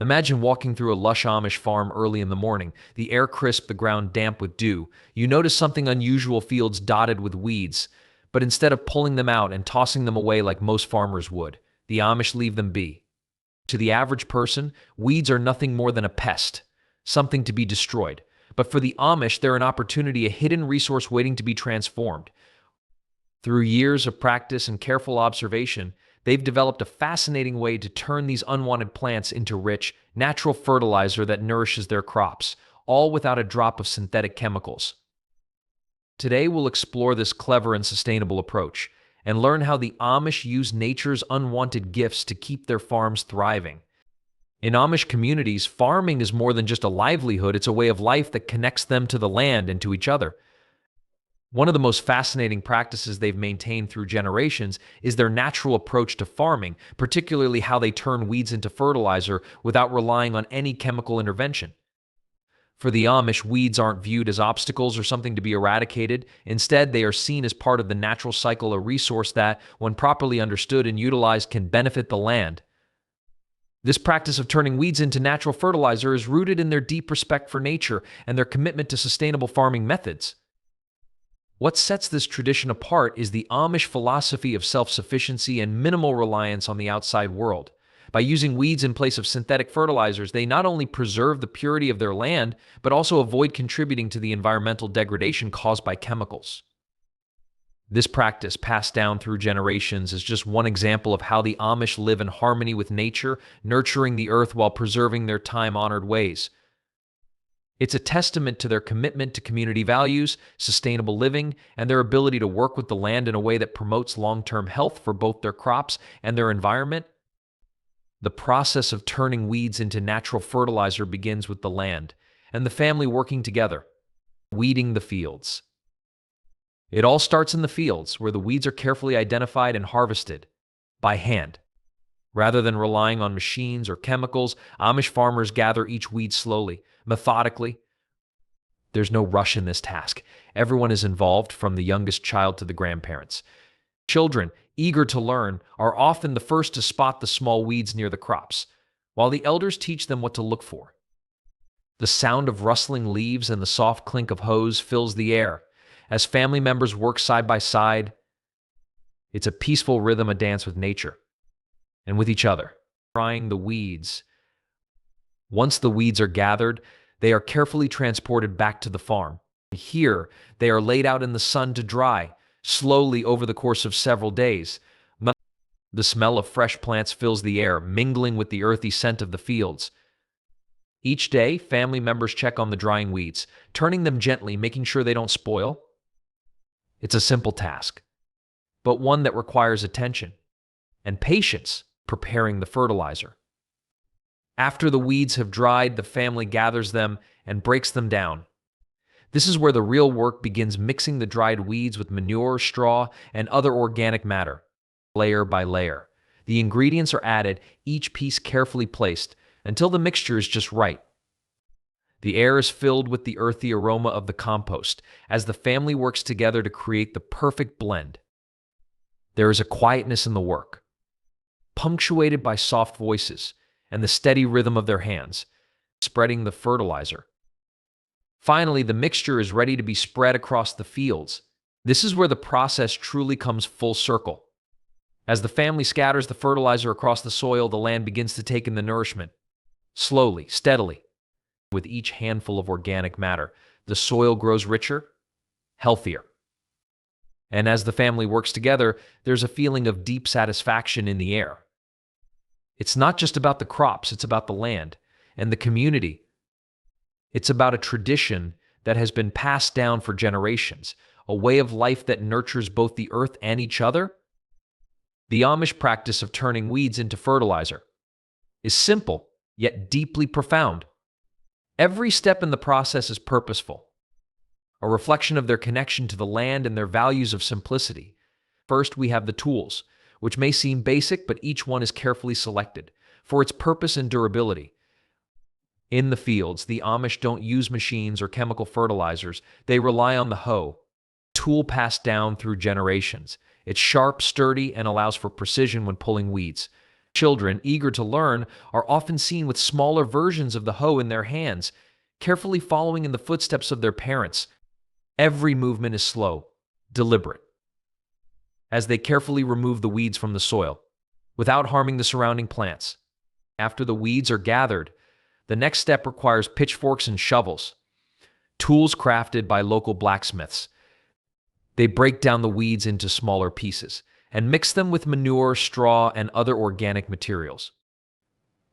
Imagine walking through a lush Amish farm early in the morning, the air crisp, the ground damp with dew. You notice something unusual: fields dotted with weeds. But instead of pulling them out and tossing them away like most farmers would, the Amish leave them be. To the average person, weeds are nothing more than a pest, something to be destroyed. But for the Amish, they're an opportunity, a hidden resource waiting to be transformed. Through years of practice and careful observation, they've developed a fascinating way to turn these unwanted plants into rich, natural fertilizer that nourishes their crops, all without a drop of synthetic chemicals. Today, we'll explore this clever and sustainable approach and learn how the Amish use nature's unwanted gifts to keep their farms thriving. In Amish communities, farming is more than just a livelihood, it's a way of life that connects them to the land and to each other. One of the most fascinating practices they've maintained through generations is their natural approach to farming, particularly how they turn weeds into fertilizer without relying on any chemical intervention. For the Amish, weeds aren't viewed as obstacles or something to be eradicated. Instead, they are seen as part of the natural cycle, a resource that, when properly understood and utilized, can benefit the land. This practice of turning weeds into natural fertilizer is rooted in their deep respect for nature and their commitment to sustainable farming methods. What sets this tradition apart is the Amish philosophy of self-sufficiency and minimal reliance on the outside world. By using weeds in place of synthetic fertilizers, they not only preserve the purity of their land, but also avoid contributing to the environmental degradation caused by chemicals. This practice, passed down through generations, is just one example of how the Amish live in harmony with nature, nurturing the earth while preserving their time-honored ways. It's a testament to their commitment to community values, sustainable living, and their ability to work with the land in a way that promotes long-term health for both their crops and their environment. The process of turning weeds into natural fertilizer begins with the land and the family working together, weeding the fields. It all starts in the fields, where the weeds are carefully identified and harvested by hand. Rather than relying on machines or chemicals, Amish farmers gather each weed slowly, methodically. There's no rush in this task. Everyone is involved, from the youngest child to the grandparents. Children, eager to learn, are often the first to spot the small weeds near the crops, while the elders teach them what to look for. The sound of rustling leaves and the soft clink of hose fills the air. As family members work side by side, it's a peaceful rhythm, a dance with nature and with each other. Drying the weeds. Once the weeds are gathered, they are carefully transported back to the farm. Here, they are laid out in the sun to dry, slowly over the course of several days. The smell of fresh plants fills the air, mingling with the earthy scent of the fields. Each day, family members check on the drying weeds, turning them gently, making sure they don't spoil. It's a simple task, but one that requires attention and patience, preparing the fertilizer. After the weeds have dried, the family gathers them and breaks them down. This is where the real work begins, mixing the dried weeds with manure, straw, and other organic matter, layer by layer. The ingredients are added, each piece carefully placed, until the mixture is just right. The air is filled with the earthy aroma of the compost as the family works together to create the perfect blend. There is a quietness in the work, punctuated by soft voices and the steady rhythm of their hands, spreading the fertilizer. Finally, the mixture is ready to be spread across the fields. This is where the process truly comes full circle. As the family scatters the fertilizer across the soil, the land begins to take in the nourishment. Slowly, steadily, with each handful of organic matter, the soil grows richer, healthier. And as the family works together, there's a feeling of deep satisfaction in the air. It's not just about the crops, it's about the land and the community. It's about a tradition that has been passed down for generations, a way of life that nurtures both the earth and each other. The Amish practice of turning weeds into fertilizer is simple, yet deeply profound. Every step in the process is purposeful, a reflection of their connection to the land and their values of simplicity. First, we have the tools, which may seem basic, but each one is carefully selected for its purpose and durability. In the fields, the Amish don't use machines or chemical fertilizers. They rely on the hoe, a tool passed down through generations. It's sharp, sturdy, and allows for precision when pulling weeds. Children, eager to learn, are often seen with smaller versions of the hoe in their hands, carefully following in the footsteps of their parents. Every movement is slow, deliberate, as they carefully remove the weeds from the soil, without harming the surrounding plants. After the weeds are gathered, the next step requires pitchforks and shovels, tools crafted by local blacksmiths. They break down the weeds into smaller pieces and mix them with manure, straw, and other organic materials.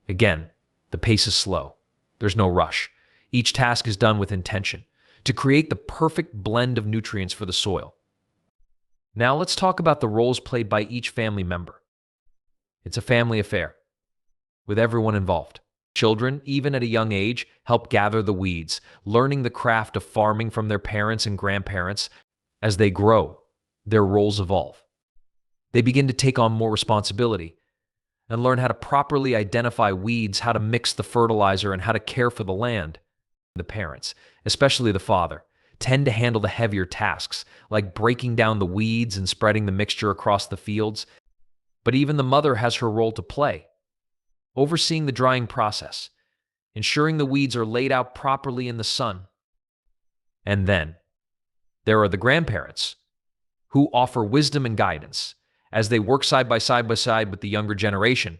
Again, the pace is slow. There's no rush. Each task is done with intention to create the perfect blend of nutrients for the soil. Now let's talk about the roles played by each family member. It's a family affair, with everyone involved. Children, even at a young age, help gather the weeds, learning the craft of farming from their parents and grandparents. As they grow, their roles evolve. They begin to take on more responsibility and learn how to properly identify weeds, how to mix the fertilizer, and how to care for the land. The parents, especially the father, tend to handle the heavier tasks, like breaking down the weeds and spreading the mixture across the fields. But even the mother has her role to play, overseeing the drying process, ensuring the weeds are laid out properly in the sun. And then there are the grandparents, who offer wisdom and guidance as they work side by side with the younger generation.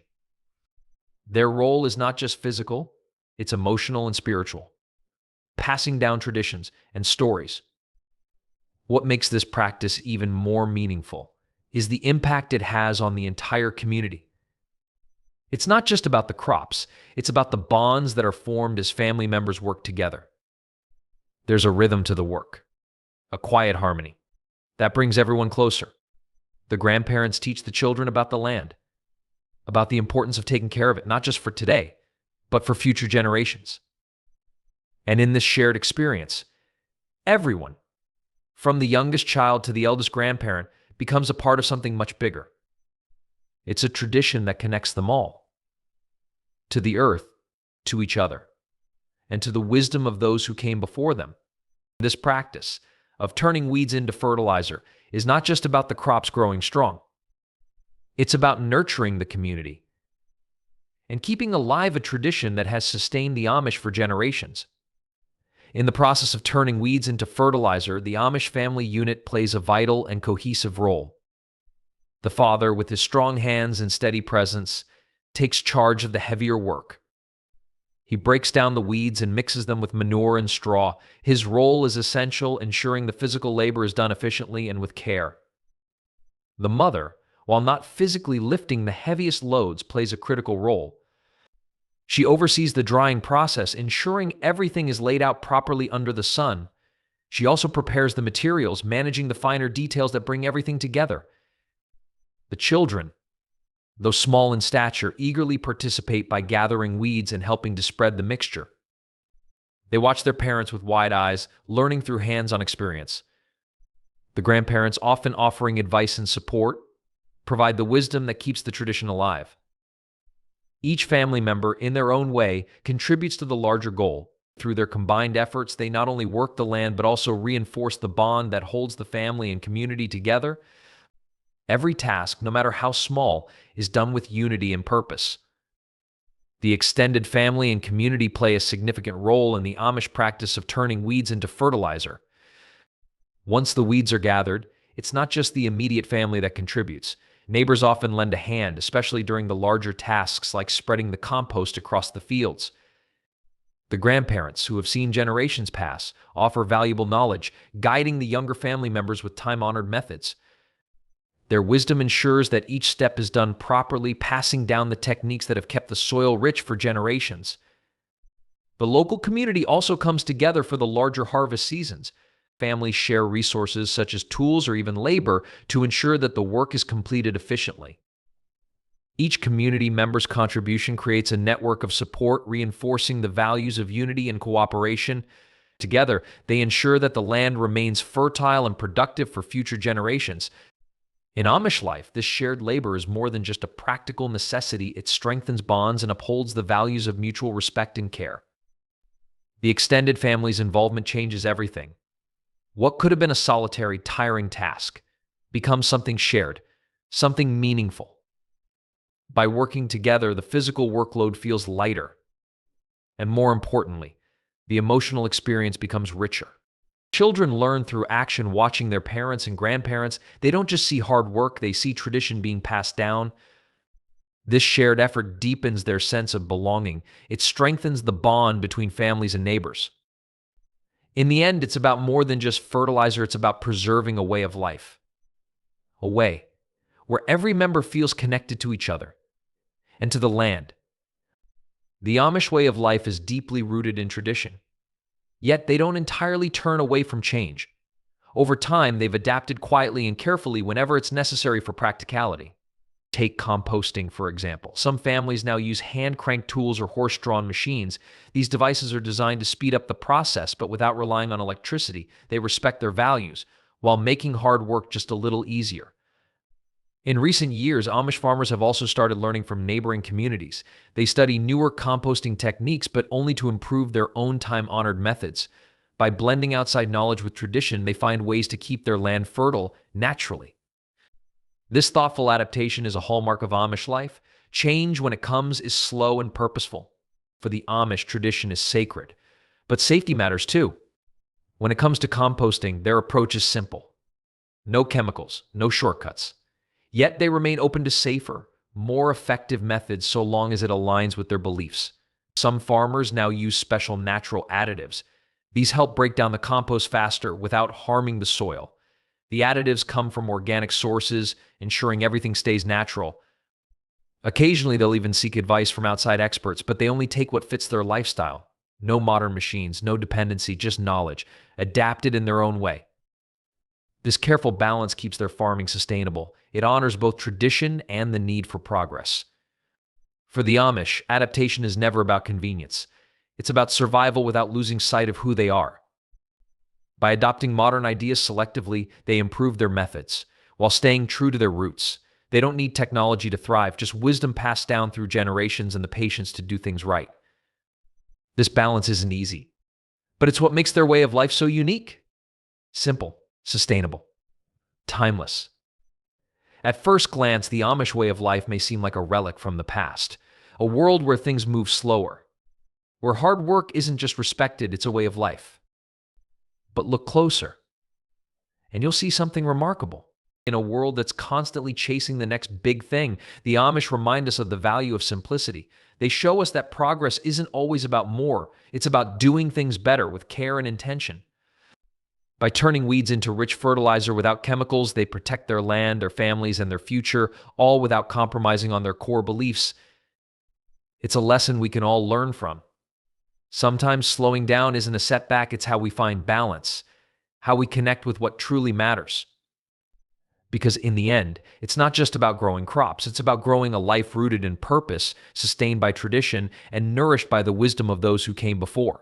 Their role is not just physical, it's emotional and spiritual, passing down traditions and stories. What makes this practice even more meaningful is the impact it has on the entire community. It's not just about the crops, it's about the bonds that are formed as family members work together. There's a rhythm to the work, a quiet harmony that brings everyone closer. The grandparents teach the children about the land, about the importance of taking care of it, not just for today, but for future generations. And in this shared experience, everyone, from the youngest child to the eldest grandparent, becomes a part of something much bigger. It's a tradition that connects them all, to the earth, to each other, and to the wisdom of those who came before them. This practice of turning weeds into fertilizer is not just about the crops growing strong. It's about nurturing the community and keeping alive a tradition that has sustained the Amish for generations. In the process of turning weeds into fertilizer, the Amish family unit plays a vital and cohesive role. The father, with his strong hands and steady presence, takes charge of the heavier work. He breaks down the weeds and mixes them with manure and straw. His role is essential, ensuring the physical labor is done efficiently and with care. The mother, while not physically lifting the heaviest loads, plays a critical role. She oversees the drying process, ensuring everything is laid out properly under the sun. She also prepares the materials, managing the finer details that bring everything together. The children, though small in stature, eagerly participate by gathering weeds and helping to spread the mixture. They watch their parents with wide eyes, learning through hands-on experience. The grandparents, often offering advice and support, provide the wisdom that keeps the tradition alive. Each family member, in their own way, contributes to the larger goal. Through their combined efforts, they not only work the land but also reinforce the bond that holds the family and community together. Every task, no matter how small, is done with unity and purpose. The extended family and community play a significant role in the Amish practice of turning weeds into fertilizer. Once the weeds are gathered, it's not just the immediate family that contributes. Neighbors often lend a hand, especially during the larger tasks like spreading the compost across the fields. The grandparents, who have seen generations pass, offer valuable knowledge, guiding the younger family members with time-honored methods. Their wisdom ensures that each step is done properly, passing down the techniques that have kept the soil rich for generations. The local community also comes together for the larger harvest seasons. Families share resources such as tools or even labor to ensure that the work is completed efficiently. Each community member's contribution creates a network of support, reinforcing the values of unity and cooperation. Together, they ensure that the land remains fertile and productive for future generations. In Amish life, this shared labor is more than just a practical necessity. It strengthens bonds and upholds the values of mutual respect and care. The extended family's involvement changes everything. What could have been a solitary, tiring task becomes something shared, something meaningful. By working together, the physical workload feels lighter. And more importantly, the emotional experience becomes richer. Children learn through action, watching their parents and grandparents. They don't just see hard work, they see tradition being passed down. This shared effort deepens their sense of belonging. It strengthens the bond between families and neighbors. In the end, it's about more than just fertilizer, it's about preserving a way of life. A way where every member feels connected to each other and to the land. The Amish way of life is deeply rooted in tradition. Yet they don't entirely turn away from change. Over time, they've adapted quietly and carefully whenever it's necessary for practicality. Take composting, for example. Some families now use hand-cranked tools or horse-drawn machines. These devices are designed to speed up the process, but without relying on electricity. They respect their values, while making hard work just a little easier. In recent years, Amish farmers have also started learning from neighboring communities. They study newer composting techniques, but only to improve their own time-honored methods. By blending outside knowledge with tradition, they find ways to keep their land fertile naturally. This thoughtful adaptation is a hallmark of Amish life. Change, when it comes, is slow and purposeful. For the Amish, tradition is sacred. But safety matters too. When it comes to composting, their approach is simple. No chemicals, no shortcuts. Yet they remain open to safer, more effective methods so long as it aligns with their beliefs. Some farmers now use special natural additives. These help break down the compost faster without harming the soil. The additives come from organic sources, ensuring everything stays natural. Occasionally, they'll even seek advice from outside experts, but they only take what fits their lifestyle. No modern machines, no dependency, just knowledge, adapted in their own way. This careful balance keeps their farming sustainable. It honors both tradition and the need for progress. For the Amish, adaptation is never about convenience. It's about survival without losing sight of who they are. By adopting modern ideas selectively, they improve their methods, while staying true to their roots. They don't need technology to thrive, just wisdom passed down through generations and the patience to do things right. This balance isn't easy, but it's what makes their way of life so unique. Simple, sustainable, timeless. At first glance, the Amish way of life may seem like a relic from the past, a world where things move slower, where hard work isn't just respected, it's a way of life. But look closer, and you'll see something remarkable. In a world that's constantly chasing the next big thing, the Amish remind us of the value of simplicity. They show us that progress isn't always about more, it's about doing things better with care and intention. By turning weeds into rich fertilizer without chemicals, they protect their land, their families, and their future, all without compromising on their core beliefs. It's a lesson we can all learn from. Sometimes slowing down isn't a setback, it's how we find balance, how we connect with what truly matters. Because in the end, it's not just about growing crops, it's about growing a life rooted in purpose, sustained by tradition, and nourished by the wisdom of those who came before.